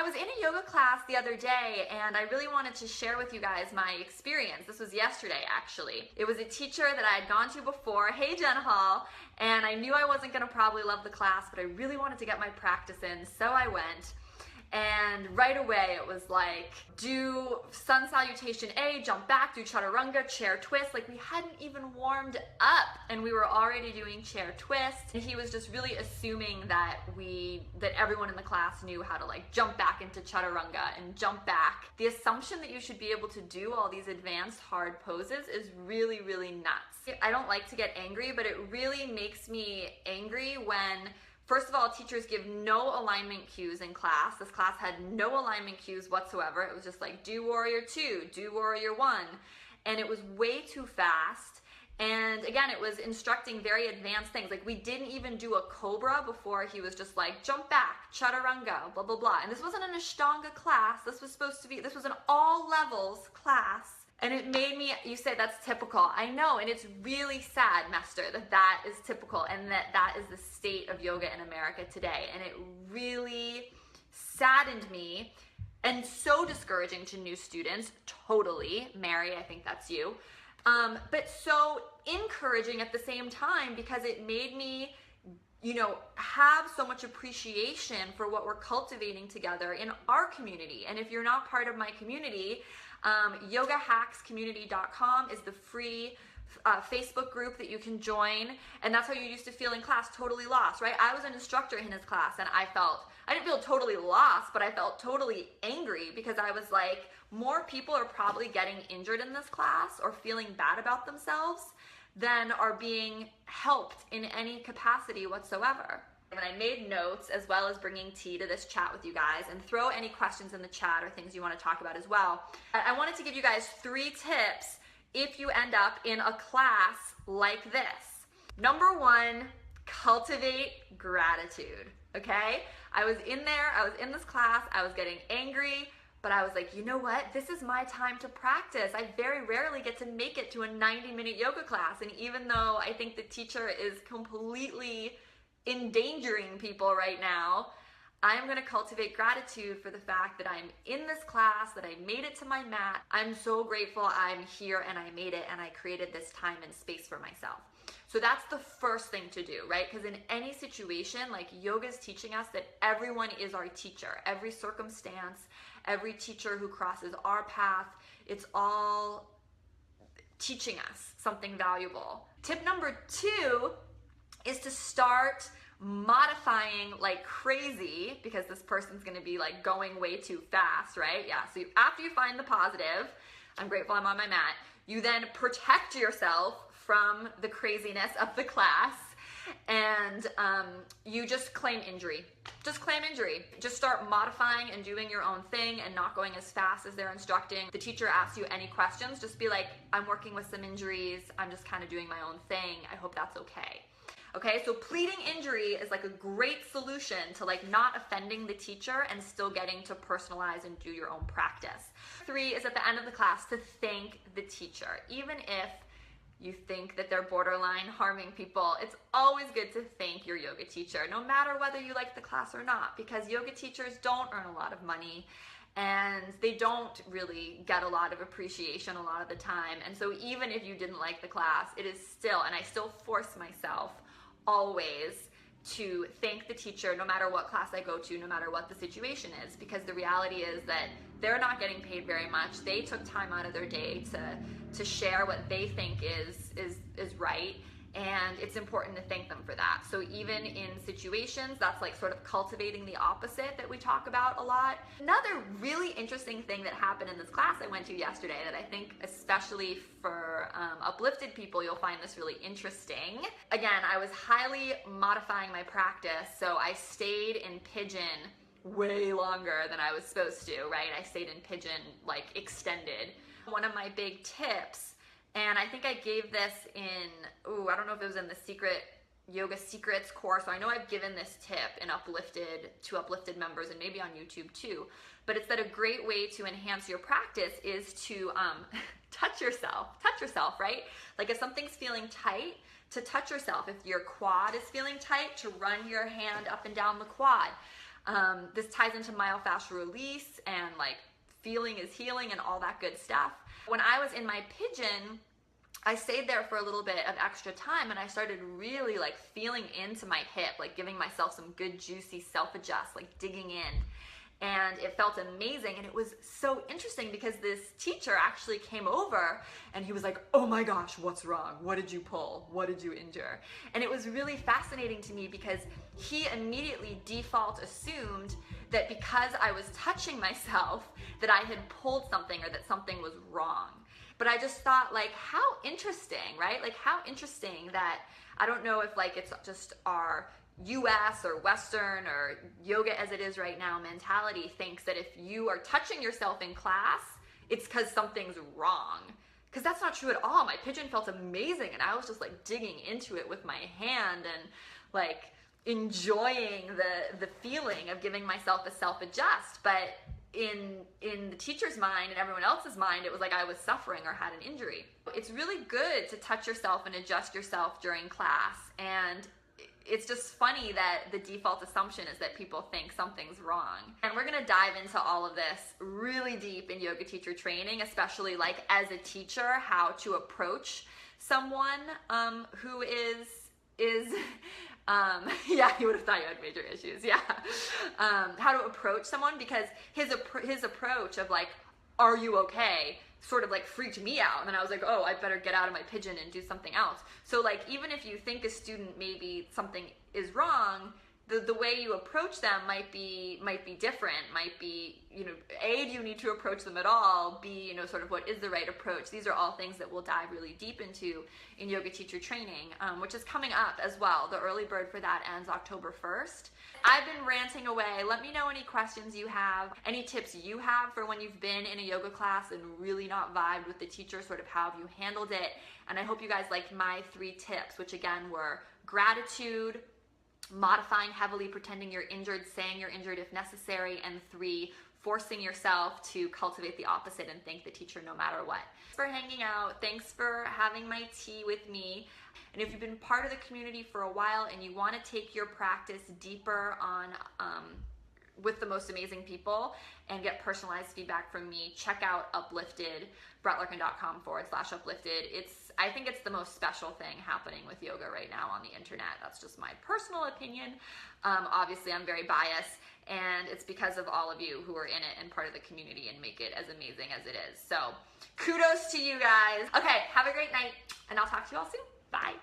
was in a yoga class the other day and I really wanted to share with you guys my experience. This was yesterday, actually. It was a teacher that I had gone to before, hey Jen Hall, and I knew I wasn't gonna probably love the class, but I really wanted to get my practice in, so I went. And right away it was like, do sun salutation A, jump back, do chaturanga, chair twist. Like we hadn't even warmed up and we were already doing chair twist. And he was just really assuming that everyone in the class knew how to like jump back into chaturanga and jump back. The assumption that you should be able to do all these advanced hard poses is really, really nuts. I don't like to get angry, but it really makes me angry when, first of all, teachers give no alignment cues in class. This class had no alignment cues whatsoever. It was just like, do warrior 2, do warrior 1. And it was way too fast. And again, it was instructing very advanced things. Like we didn't even do a cobra before he was just like, jump back, chaturanga, blah, blah, blah. And this wasn't an ashtanga class. This was an all levels class. And it made me, you say that's typical. I know, and it's really sad, Mester, that is typical and that is the state of yoga in America today. And it really saddened me and so discouraging to new students, totally. Mary, I think that's you. But so encouraging at the same time because it made me, have so much appreciation for what we're cultivating together in our community. And if you're not part of my community, yogahackscommunity.com is the free Facebook group that you can join, and that's how you used to feel in class, totally lost, right? I was an instructor in his class and I didn't feel totally lost, but I felt totally angry because I was like, more people are probably getting injured in this class or feeling bad about themselves than are being helped in any capacity whatsoever. And I made notes as well as bringing tea to this chat with you guys, and throw any questions in the chat or things you want to talk about as well. I wanted to give you guys 3 tips if you end up in a class like this. Number 1, cultivate gratitude, okay? I was in this class, I was getting angry, but I was like, you know what? This is my time to practice. I very rarely get to make it to a 90-minute yoga class, and even though I think the teacher is completely endangering people right now, I'm going to cultivate gratitude for the fact that I'm in this class, that I made it to my mat. I'm so grateful I'm here and I made it and I created this time and space for myself. So that's the first thing to do, right? Because in any situation, like yoga is teaching us that everyone is our teacher. Every circumstance, every teacher who crosses our path, it's all teaching us something valuable. Tip number 2 is to start modifying like crazy, because this person's gonna be like going way too fast, right? Yeah, so after you find the positive, I'm grateful I'm on my mat, you then protect yourself from the craziness of the class, and you just claim injury. Just claim injury. Just start modifying and doing your own thing and not going as fast as they're instructing. The teacher asks you any questions, just be like, I'm working with some injuries, I'm just kind of doing my own thing, I hope that's okay. Okay, so pleading injury is like a great solution to like not offending the teacher and still getting to personalize and do your own practice. 3 is at the end of the class to thank the teacher. Even if you think that they're borderline harming people, it's always good to thank your yoga teacher, no matter whether you like the class or not, because yoga teachers don't earn a lot of money and they don't really get a lot of appreciation a lot of the time. And so even if you didn't like the class, it is still, and I still force myself always to thank the teacher no matter what class I go to, no matter what the situation is, because the reality is that they're not getting paid very much. They took time out of their day to share what they think is right, and it's important to thank them for that. So even in situations, that's like sort of cultivating the opposite that we talk about a lot. Another really interesting thing that happened in this class I went to yesterday that I think especially for uplifted people, you'll find this really interesting. Again, I was highly modifying my practice, so I stayed in pigeon way longer than I was supposed to, right? I stayed in pigeon like extended. One of my big tips, and I think I gave this in, I don't know if it was in the Secret Yoga Secrets course, so I know I've given this tip in uplifted members and maybe on YouTube too, but it's that a great way to enhance your practice is to touch yourself, right? Like if something's feeling tight, to touch yourself. If your quad is feeling tight, to run your hand up and down the quad. This ties into myofascial release and like feeling is healing and all that good stuff. When I was in my pigeon, I stayed there for a little bit of extra time and I started really like feeling into my hip, like giving myself some good juicy self-adjust, like digging in. And it felt amazing. And it was so interesting because this teacher actually came over and he was like, oh my gosh, what's wrong? What did you pull? What did you injure? And it was really fascinating to me because he immediately default assumed that because I was touching myself that I had pulled something or that something was wrong. But I just thought, like, how interesting, right? Like, how interesting that, I don't know if like it's just our US or Western or yoga as it is right now mentality thinks that if you are touching yourself in class, it's because something's wrong. Because that's not true at all. My pigeon felt amazing and I was just like digging into it with my hand and like enjoying the feeling of giving myself a self-adjust. But in the teacher's mind and everyone else's mind, it was like I was suffering or had an injury. It's really good to touch yourself and adjust yourself during class, and it's just funny that the default assumption is that people think something's wrong. And we're gonna dive into all of this really deep in yoga teacher training, especially like as a teacher, how to approach someone who is yeah, you would have thought you had major issues, yeah. How to approach someone, because his approach of like, are you okay, sort of like freaked me out. And then I was like, oh, I better get out of my pigeon and do something else. So like, even if you think a student maybe something is wrong, the way you approach them might be different, might be, you know, A, do you need to approach them at all? B, you know, sort of what is the right approach? These are all things that we'll dive really deep into in yoga teacher training, which is coming up as well. The early bird for that ends October 1st. I've been ranting away. Let me know any questions you have, any tips you have for when you've been in a yoga class and really not vibed with the teacher, sort of how have you handled it. And I hope you guys liked my 3 tips, which again were gratitude, modifying heavily, pretending you're injured, saying you're injured if necessary, and 3, forcing yourself to cultivate the opposite and thank the teacher no matter what. Thanks for hanging out. Thanks for having my tea with me. And if you've been part of the community for a while and you want to take your practice deeper on with the most amazing people and get personalized feedback from me, check out Uplifted, brettlarkin.com/uplifted. I think it's the most special thing happening with yoga right now on the internet. That's just my personal opinion. Obviously, I'm very biased, and it's because of all of you who are in it and part of the community and make it as amazing as it is. So kudos to you guys. Okay, have a great night, and I'll talk to you all soon. Bye.